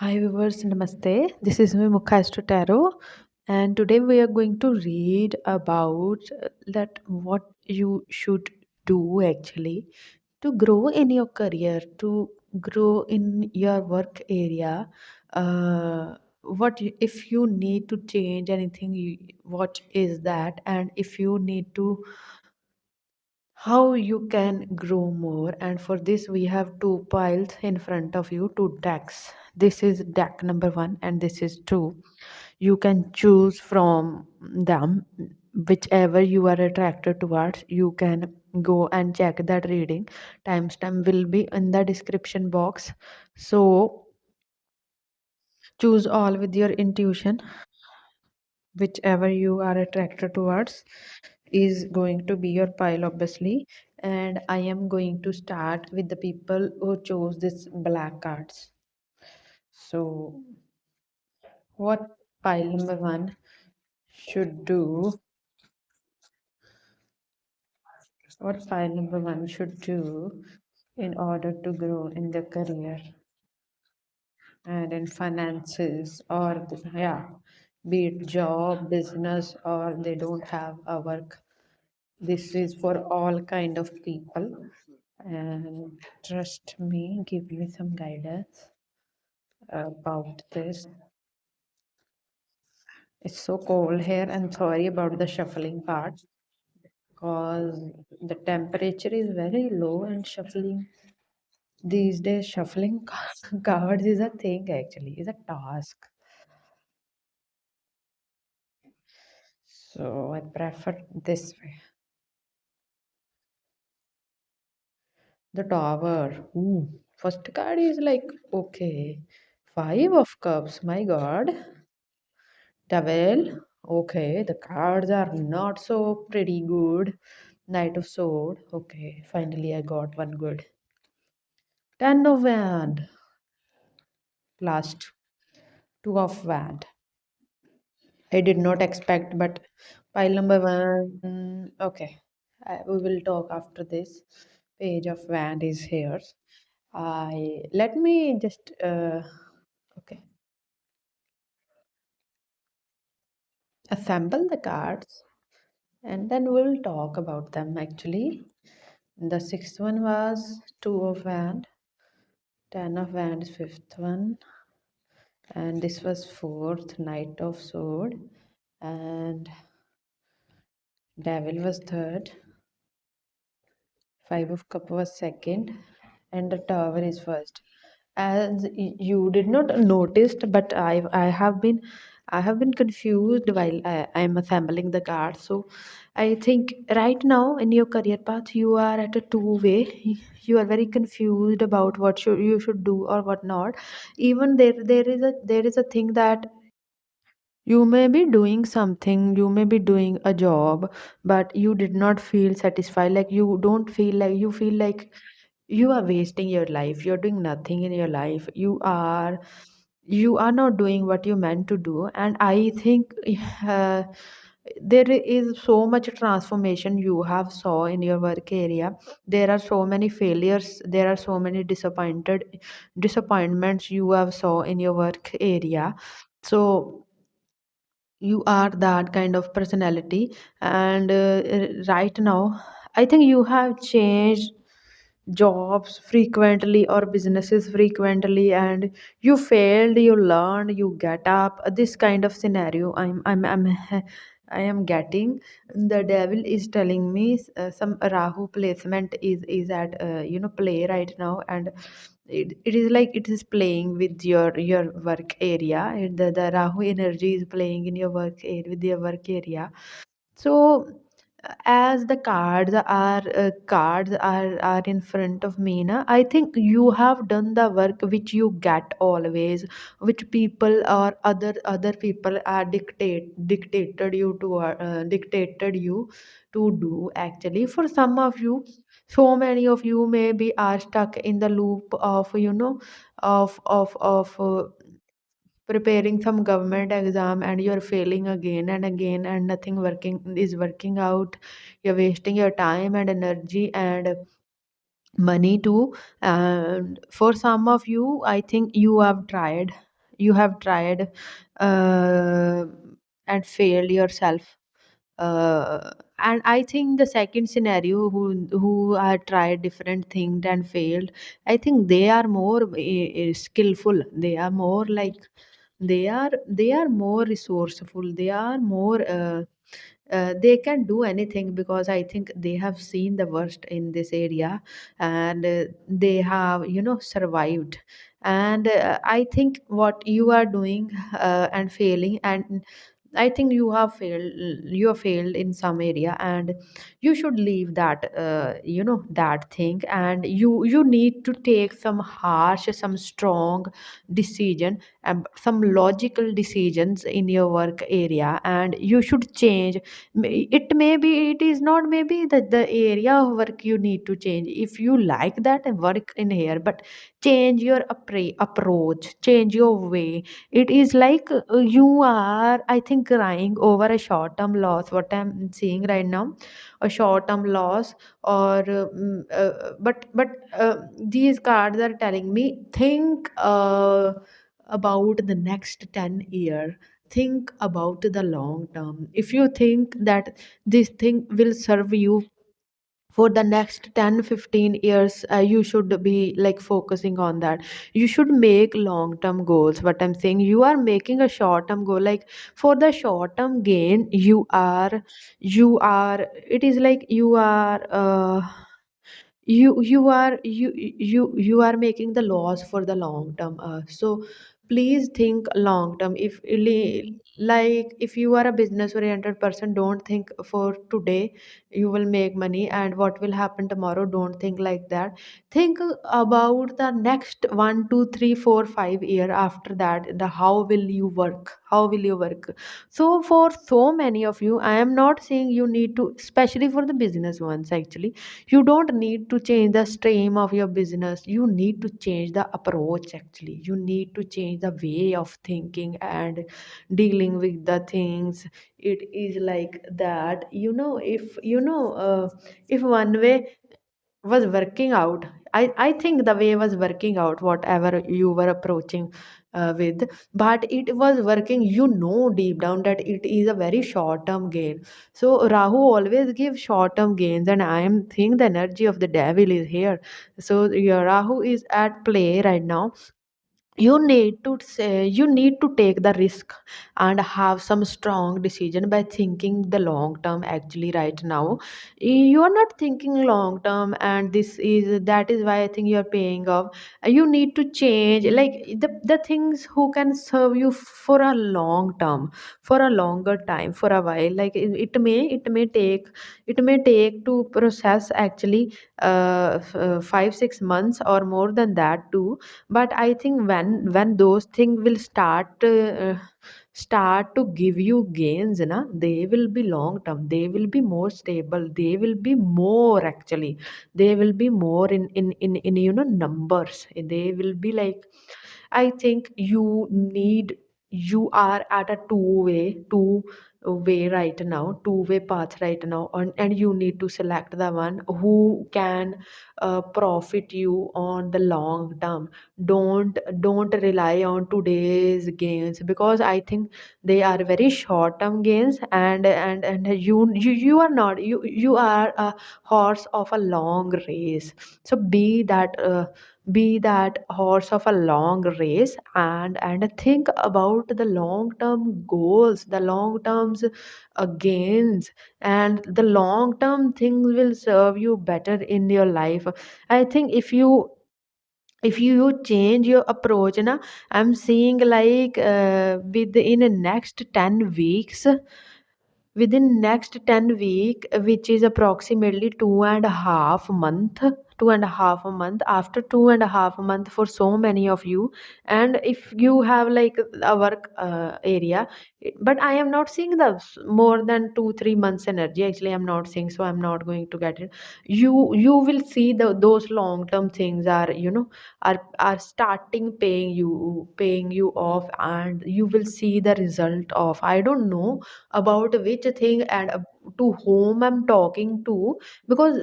Hi viewers, namaste. This is Vimukha Astro, and today we are going to read about that what you should do actually to grow in your career, to grow in your work area. If you need to change anything? What is that? And if you need to how you can grow more, and for this we have two piles in front of you, two decks. This is deck number one and this is two. You can choose from them whichever you are attracted towards. You can go and check that reading. Timestamp will be in the description box, so choose all with your intuition. Whichever you are attracted towards is going to be your pile, obviously. And I am going to start with the people who chose this black cards. So what pile number one should do what pile number one should do in order to grow in their career and in finances, or yeah, be it job, business, or they don't have a work. This is for all kind of people, and trust me, give me some guidance about this. It's so cold here, and sorry about the shuffling part because the temperature is very low, and shuffling these days, shuffling cards is a thing, actually, is a task. So I prefer this way. The tower. Ooh. First card is like, okay, five of cups, my god. Devil. Okay, the cards are not so pretty good. Knight of Sword. Okay, finally I got one good. Ten of Wand. Last. Two of Wand. I did not expect, but pile number one. Okay, we will talk after this. Page of Wand is here. I let me just okay, assemble the cards and then we'll talk about them actually. The sixth one was two of Wand, ten of Wand is fifth one, and this was fourth, Knight of Sword, and Devil was third, five of Cup was second, and the Tower is first. As you did not noticed, but I have been confused while I am assembling the cards. So I think right now in your career path you are at a two way. You are very confused about what you should do or what not. Even there is a thing that you may be doing something, you may be doing a job, but you did not feel satisfied. Like you don't feel like you feel like you are wasting your life, you're doing nothing in your life, you are not doing what you meant to do. And I think uh, there is so much transformation you have saw in your work area. There are so many failures, there are so many disappointments you have saw in your work area. So you are that kind of personality, and right now I think you have changed jobs frequently or businesses frequently, and you failed, you learned, you get up. This kind of scenario I am getting. The devil is telling me some Rahu placement is at play right now, and it is like it is playing with your work area. The Rahu energy is playing in your work area, with your work area. So as the cards are in front of me now, I think you have done the work which you get always, which people or other people are dictated you to do. Actually, for some of you, so many of you maybe are stuck in the loop of preparing some government exam, and you're failing again and again, and nothing working out. You're wasting your time and energy and money too. And for some of you, I think you have tried, you have tried uh, and failed yourself. And I think the second scenario, who are tried different things and failed, I think they are more skillful. They are more like, they are more resourceful. They are more they can do anything, because I think they have seen the worst in this area, and they have, survived. And I think what you are doing and failing, and I think you have failed in some area, and you should leave that, that thing, and you need to take some harsh, some strong decision, and some logical decisions in your work area, and you should change. It may be, it is not maybe the area of work you need to change. If you like that work in here, but change your approach, change your way. It is like, you are, I think, crying over a short term loss, what I'm seeing right now, a short term loss. Or these cards are telling me, think about the next 10 year, think about the long term. If you think that this thing will serve you for the next 10-15 years, you should be like focusing on that. You should make long term goals. What I'm saying, you are making a short term goal, like for the short term gain, you are it is like you are making the loss for the long term. So please think long term. Like, if you are a business oriented person, don't think for today you will make money and what will happen tomorrow. Don't think like that. Think about the next 1 2 3 4 5 year after that. The how will you work. So for so many of you, I am not saying you need to, especially for the business ones, actually you don't need to change the stream of your business. You need to change the approach. Actually, you need to change the way of thinking and dealing with the things. It is like that, if one way was working out, I think the way was working out, whatever you were approaching with, but it was working, deep down that it is a very short term gain. So Rahu always gives short term gains, and I am think the energy of the devil is here. So your Rahu is at play right now. You need to take the risk and have some strong decision by thinking the long term. Actually, right now you are not thinking long term, and that is why I think you are paying off. You need to change, like, the things who can serve you for a long term, for a longer time, for a while. Like, it may take to process, actually, 5-6 months or more than that too. But I think when those things will start to give you gains, they will be long term, they will be more stable, they will be more, actually, they will be more in numbers. They will be like, I think you are at a two way right now, two-way path right now, and you need to select the one who can profit you on the long term. Don't rely on today's gains, because I think they are very short term gains, and you are not, you are a horse of a long race. So be that horse of a long race, and think about the long term goals, the long terms gains, and the long term things will serve you better in your life. I think if you change your approach, I'm seeing like, within the next 10 weeks, within next 10 week, which is approximately 2.5 month, 2.5 month, after 2.5 month for so many of you. And if you have like a work area, but I am not seeing the more than 2-3 months energy. Actually, I'm not seeing, so I'm not going to get it. You will see those long term things are starting paying you off, and you will see the result of, I don't know about which thing, and to whom I'm talking to, because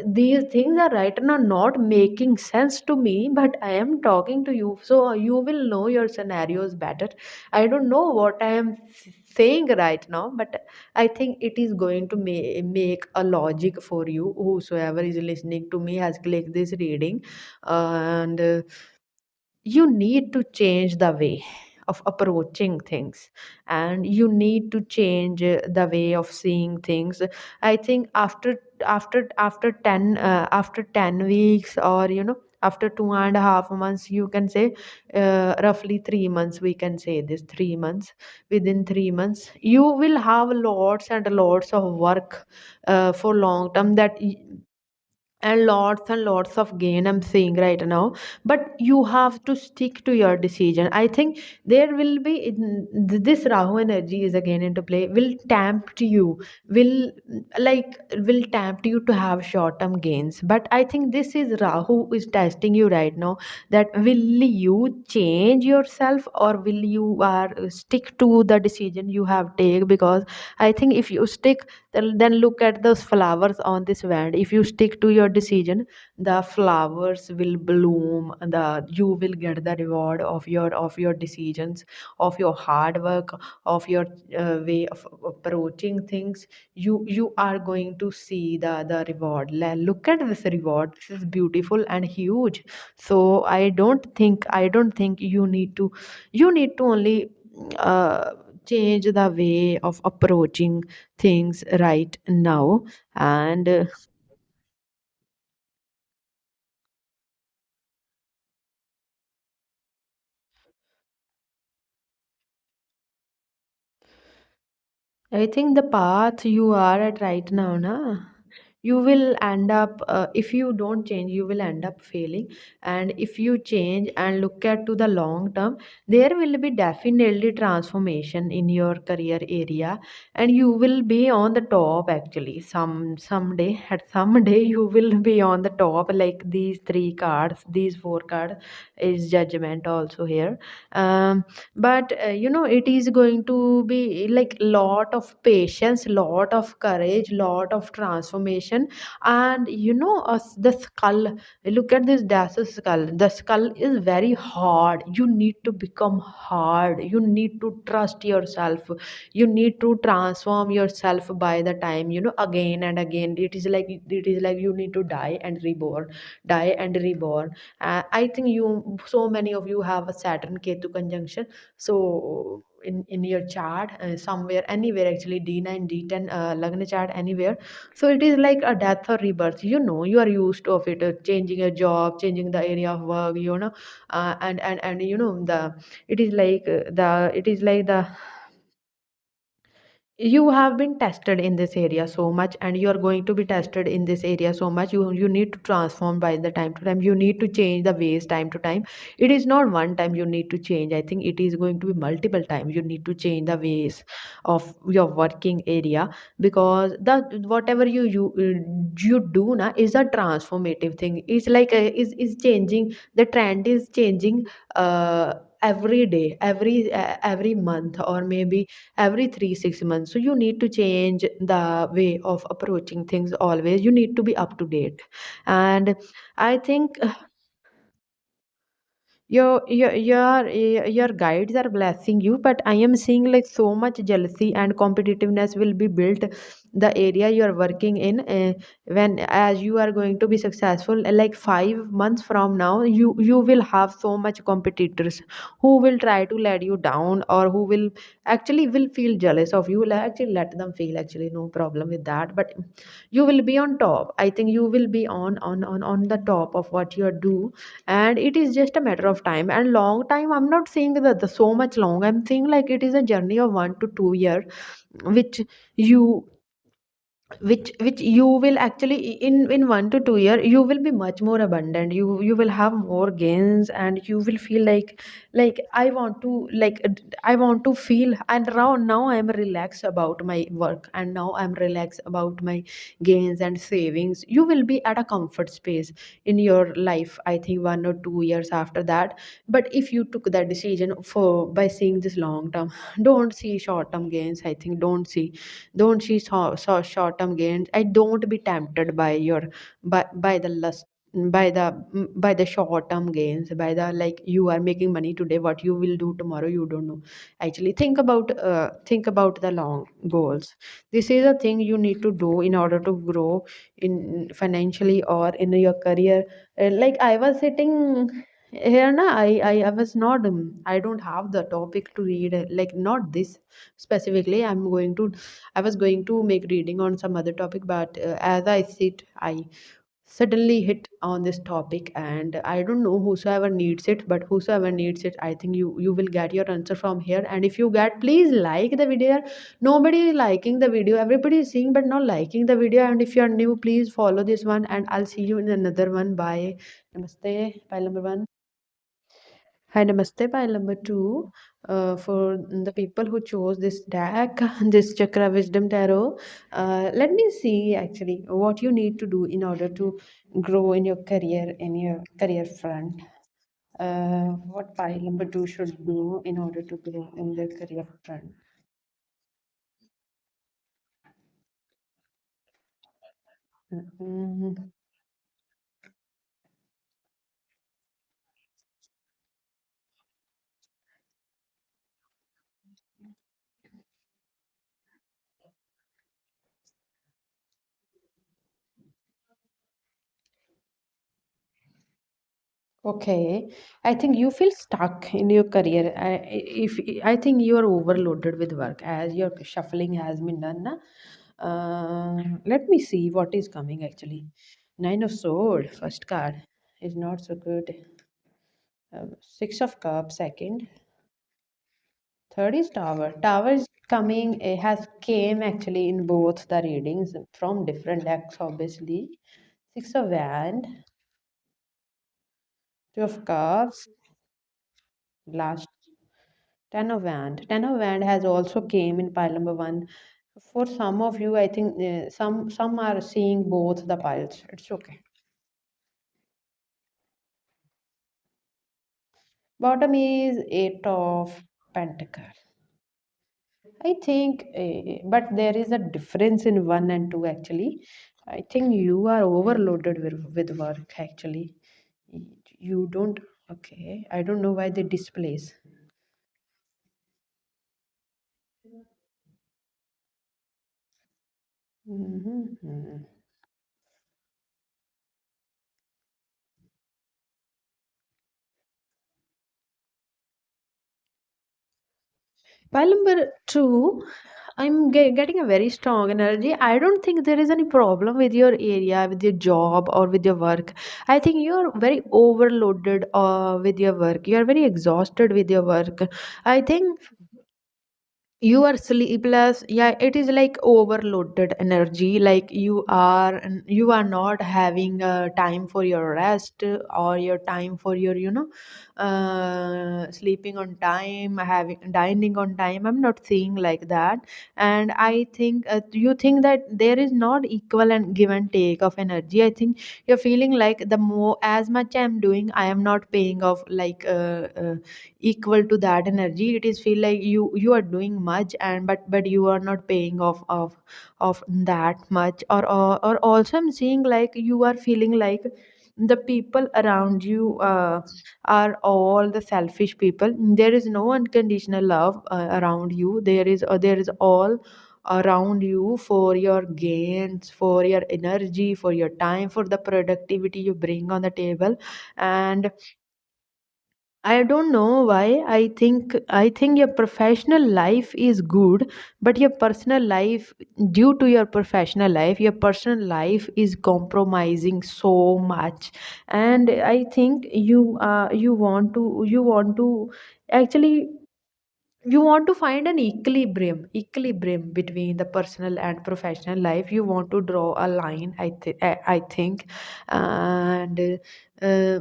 these things are right now not making sense to me, but I am talking to you, so you will know your scenarios better. I don't know what I am saying right now, but I think it is going to make a logic for you. Whosoever is listening to me has clicked this reading, and you need to change the way of approaching things, and you need to change the way of seeing things. I think after 10 after 10 weeks, or after 2.5 months, you can say, roughly 3 months, we can say this 3 months. Within 3 months you will have lots and lots of work for long term, and lots of gain I'm seeing right now. But you have to stick to your decision. I think there will be this Rahu energy is again into play, will tempt you, will will tempt you to have short term gains. But I think this is Rahu is testing you right now, that will you change yourself, or will you stick to the decision you have take. Because I think if you stick, then look at those flowers on this wand. If you stick to your decision, the flowers will bloom, the you will get the reward of your decisions, of your hard work, of your way of approaching things. You are going to see the reward. Look at this reward, this is beautiful and huge. So I don't think you need to only uh, change the way of approaching things right now. And I think the path you are at right now, na, you will end up, if you don't change, you will end up failing. And if you change and look at to the long term, there will be definitely transformation in your career area, and you will be on the top. Actually, someday, at some day, you will be on the top. Like these three cards, these four cards is judgment also here. But it is going to be like lot of patience, lot of courage, lot of transformation. And the skull, look at this das's skull. The skull is very hard. You need to become hard, you need to trust yourself, you need to transform yourself. By the time, again and again, it is like you need to die and reborn, die and reborn. I think so many of you have a Saturn Ketu conjunction. So in your chart, somewhere, anywhere, actually, D9 D10 Lagna chart, anywhere. So it is like a death or rebirth. You are used to of it, changing a job, changing the area of work, and the it is like the you have been tested in this area so much, and you are going to be tested in this area so much. You need to transform by the time to time. You need to change the ways time to time. It is not one time you need to change. I think it is going to be multiple times you need to change the ways of your working area. Because the whatever you do now is a transformative thing. It's like is changing. The trend is changing every day, every month, or maybe every 3 6 months. So you need to change the way of approaching things. Always you need to be up to date. And I think your guides are blessing you, but I am seeing like so much jealousy and competitiveness will be built the area you are working in. When as you are going to be successful, like 5 months from now, you will have so much competitors who will try to let you down, or who will actually will feel jealous of you. Like, actually, let them feel, actually, no problem with that. But you will be on top. I think you will be on the top of what you do. And it is just a matter of time. And long time, I'm not saying that so much long, I'm saying like it is a journey of 1 to 2 year, which you which you will actually in 1 to 2 year you will be much more abundant, you will have more gains, and you will feel like I want to I want to feel. And now I'm relaxed about my work, and now I'm relaxed about my gains and savings. You will be at a comfort space in your life, I think 1 or 2 years after that. But if you took that decision for by seeing this long term, don't see short term gains, I think. Don't see short term gains. I don't be tempted by your by the lust, by the short term gains, by the like you are making money today, what you will do tomorrow you don't know. Actually think about the long goals. This is a thing you need to do in order to grow in financially or in your career. Like I was sitting here na, I was not I don't have the topic to read, like not this specifically. I was going to make reading on some other topic, but as I sit, I suddenly hit on this topic, and I don't know whosoever needs it, but whosoever needs it, I think you will get your answer from here. And if you get, please like the video. Nobody is liking the video, everybody is seeing but not liking the video. And if you are new, please follow this one, and I'll see you in another one. Bye. Namaste. Pile number one. Hi, Namaste. Pile number two. For the people who chose this deck, this Chakra Wisdom Tarot, let me see actually what you need to do in order to grow in your career front. What pile number two should do in order to grow in their career front. Mm, Okay, I think you feel stuck in your career. If I think you are overloaded with work as your shuffling has been done. Na? Let me see what is coming actually. Nine of Sword, first card, is not so good. Six of Cups, second. Third is Tower. Tower is coming. It has came actually in both the readings from different decks, obviously. Six of Wand, Two of Cups, last Ten of Wand. Ten of Wand has also came in pile number one. For some of you, I think some are seeing both the piles. It's okay. Bottom is Eight of Pentacle. I think, but there is a difference in one and two actually. I think you are overloaded with work actually. You don't. Okay, I don't know why they displace. Mhm. Pile number two, getting a very strong energy. I don't think there is any problem with your area, with your job, or with your work. I think you're very overloaded with your work. You're very exhausted with your work. I think you are sleepless. Yeah, it is like overloaded energy, like you are not having time for your rest, or your time for your sleeping on time, having dining on time. I'm not saying like that. And I think you think that there is not equal and give and take of energy. I think you're feeling like the more as much I'm doing, I am not paying off equal to that energy. It is feel like you are doing much, and but you are not paying off that much. Or also I'm seeing like you are feeling like the people around you are all the selfish people. There is no unconditional love around you. There is all around you for your gains, for your energy, for your time, for the productivity you bring on the table. And I don't know why. I think your professional life is good, but your personal life, due to your professional life, your personal life is compromising so much. And I think you want to actually you want to find an equilibrium between the personal and professional life. You want to draw a line, I think. And uh,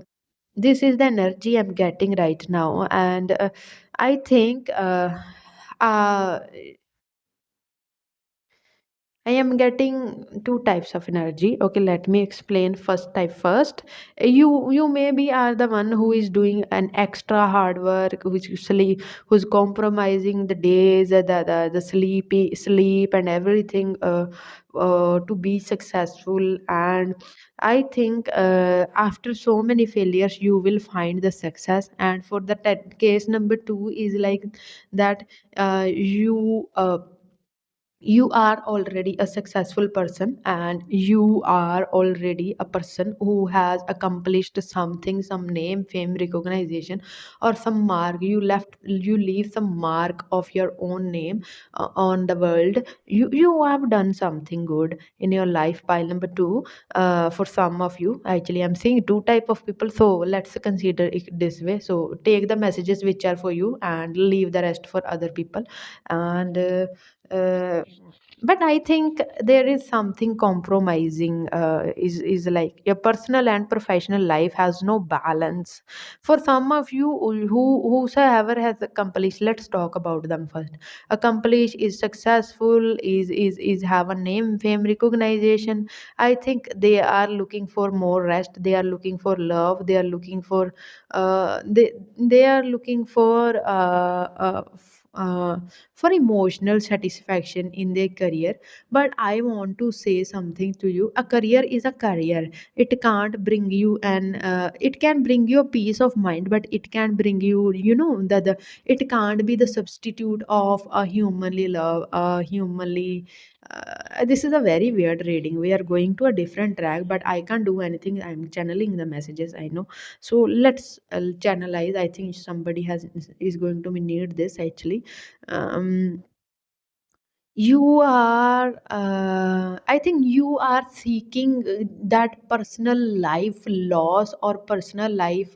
this is the energy I'm getting right now. And I think uh, I am getting two types of energy. Okay, let me explain first type first. You maybe are the one who is doing an extra hard work, who's compromising the days, the sleepy sleep and everything to be successful. And I think after so many failures, you will find the success. And for the case number two is like that you are already a successful person, and you are already a person who has accomplished something, some name, fame, recognition, or some mark. You leave some mark of your own name on the world. You have done something good in your life. Pile number two, for some of you, actually I'm seeing two type of people, so let's consider it this way. So take the messages which are for you and leave the rest for other people. And uh, but I think there is something compromising, is like your personal and professional life has no balance. For some of you whosoever has accomplished, let's talk about them first. Accomplished, is successful, is have a name, fame, recognition. I think they are looking for more rest, they are looking for love, they are looking for they are looking for emotional satisfaction in their career. But I want to say something to you. A career is a career. It can't bring you an it can bring you a peace of mind, but it can bring you, the it can't be the substitute of a humanly love, a humanly this is a very weird reading. We are going to a different track, but I can't do anything. I'm channeling the messages, I know. So let's channelize. I think somebody has is going to need this actually. um you are I think you are seeking that personal life loss or personal life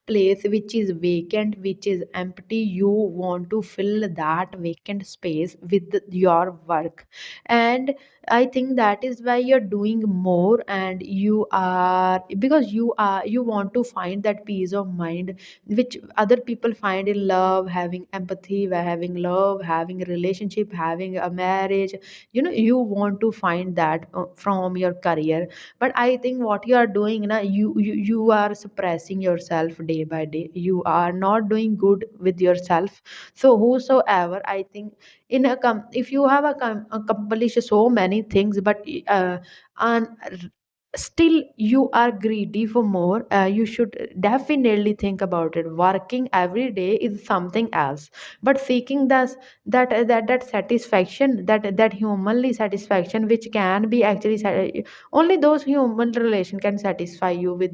place which is vacant, which is empty. You want to fill that vacant space with your work. And I think that is why you're doing more, and you are, because you want to find that peace of mind which other people find in love, having empathy, having love, having a relationship, having a marriage. You want to find that from your career. But I think what you are doing now, you are suppressing yourself day by day. You are not doing good with yourself. So whosoever, I think, if you have accomplished so many things, but and still you are greedy for more, you should definitely think about it. Working every day is something else, but seeking that satisfaction, that humanly satisfaction, which can be actually only those human relation can satisfy you with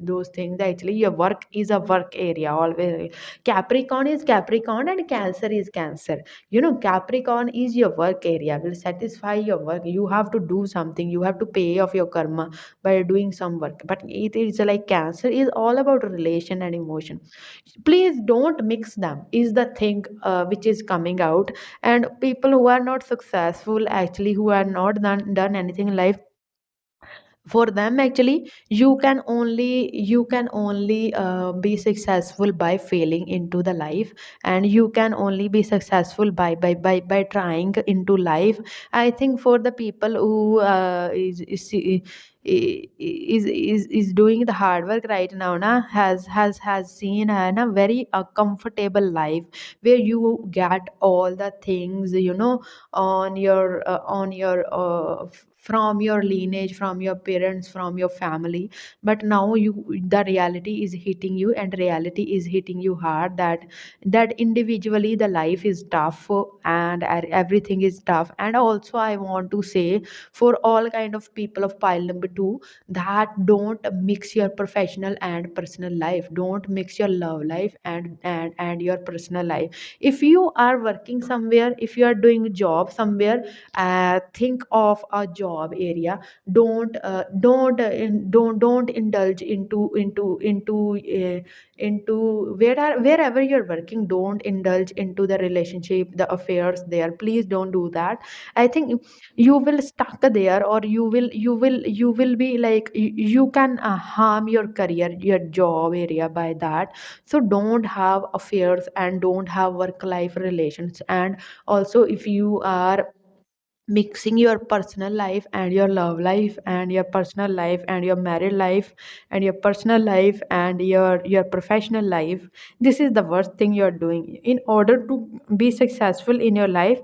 those things. Actually your work is a work area always. Capricorn is Capricorn and Cancer is Cancer. Capricorn is your work area, will satisfy your work. You have to do something, you have to pay off your karma by doing some work. But it is like Cancer is all about relation and emotion. Please don't mix them, is the thing which is coming out. And people who are not successful, actually, who are not done anything in life, for them actually you can only be successful by failing into the life. And you can only be successful by trying into life. I think for the people who is doing the hard work right now, has seen a very comfortable life, where you get all the things, from your lineage, from your parents, from your family. But now the reality is hitting you, and reality is hitting you hard, that individually the life is tough, and everything is tough. And also I want to say, for all kind of people of pile number two, that don't mix your professional and personal life. Don't mix your love life and your personal life. If you are working somewhere, if you are doing a job somewhere, think of a job job area, don't indulge into wherever you're working, don't indulge into the relationship, the affairs there. Please don't do that. I think you will stuck there, or you will be like, you can harm your career, your job area by that. So don't have affairs and don't have work life relations. And also, if you are mixing your personal life and your love life and your personal life and your married life and your personal life and your professional life, this is the worst thing you're doing. In order to be successful in your life,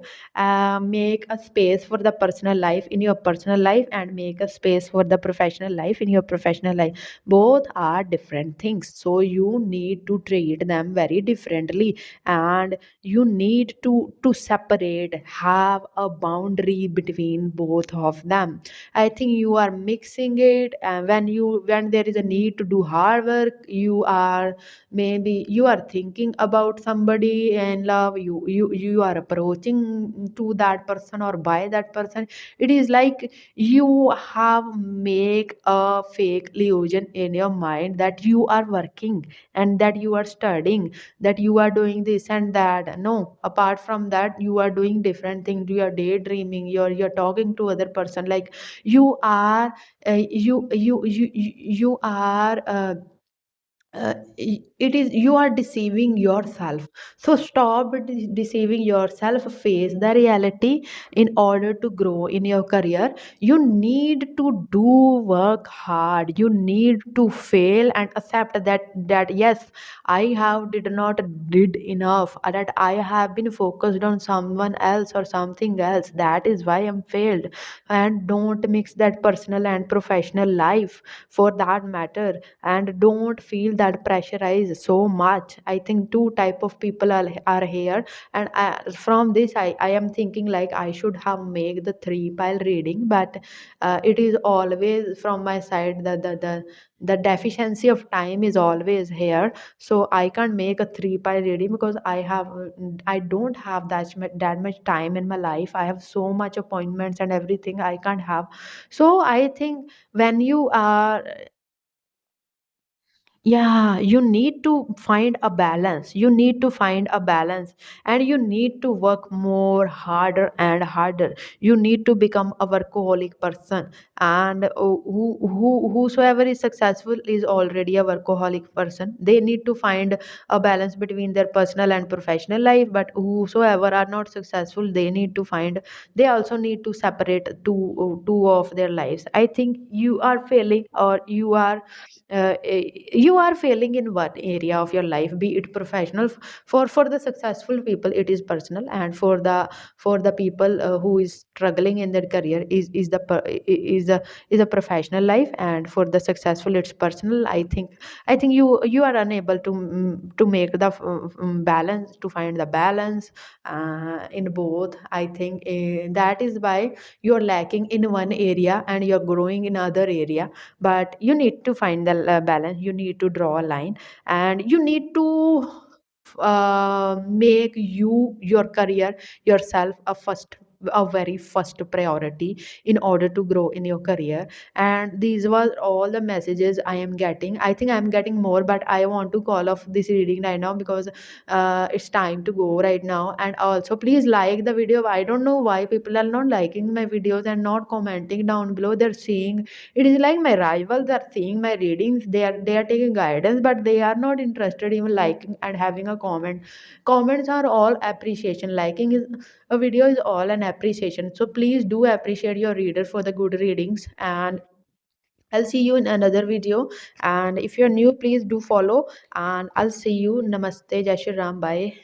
make a space for the personal life in your personal life, and make a space for the professional life in your professional life. Both are different things, so you need to treat them very differently. And you need to separate, have a boundary between both of them. I think you are mixing it, and when there is a need to do hard work, you are thinking about somebody in love, you are approaching to that person or by that person. It is like you have make a fake illusion in your mind that you are working and that you are studying, that you are doing this and that. No, apart from that, you are doing different things. You are daydreaming, you're talking to other person, like you are you are it is, you are deceiving yourself. So stop deceiving yourself, face the reality. In order to grow in your career, you need to do work hard, you need to fail and accept that yes, I have did not did enough, that I have been focused on someone else or something else, that is why I'm failed. And don't mix that personal and professional life, for that matter. And don't feel that pressurized so much. I think two type of people are here. And from this, I am thinking like I should have made the three pile reading, but it is always from my side, the deficiency of time is always here. So I can't make a three pile reading because I don't have that much time in my life. I have so much appointments and everything I can't have. So I think when you are, yeah, you need to find a balance, you need to find a balance. And you need to work more harder and harder. You need to become a workaholic person. And whosoever is successful is already a workaholic person. They need to find a balance between their personal and professional life. But whosoever are not successful, they also need to separate two of their lives. I think you are failing, or you are failing in one area of your life, be it professional. For the successful people it is personal, and for the people who is struggling in their career is a professional life. And for the successful it's personal. I think you are unable to make the balance, to find the balance in both. I think that is why you're lacking in one area and you're growing in other area. But you need to find the balance, you need to draw a line, and you need to make your career yourself a very first priority in order to grow in your career. And these were all the messages I am getting. I think I'm getting more, but I want to call off this reading right now because it's time to go right now. And also please like the video. I don't know why people are not liking my videos and not commenting down below. They're seeing, it is like my rivals are seeing my readings, they are taking guidance, but they are not interested even liking and having a comment. Comments are all appreciation, liking is a video is all an appreciation. So please do appreciate your reader for the good readings. And I'll see you in another video. And if you're new, please do follow. And I'll see you. Namaste. Jai Shri Ram. Bye.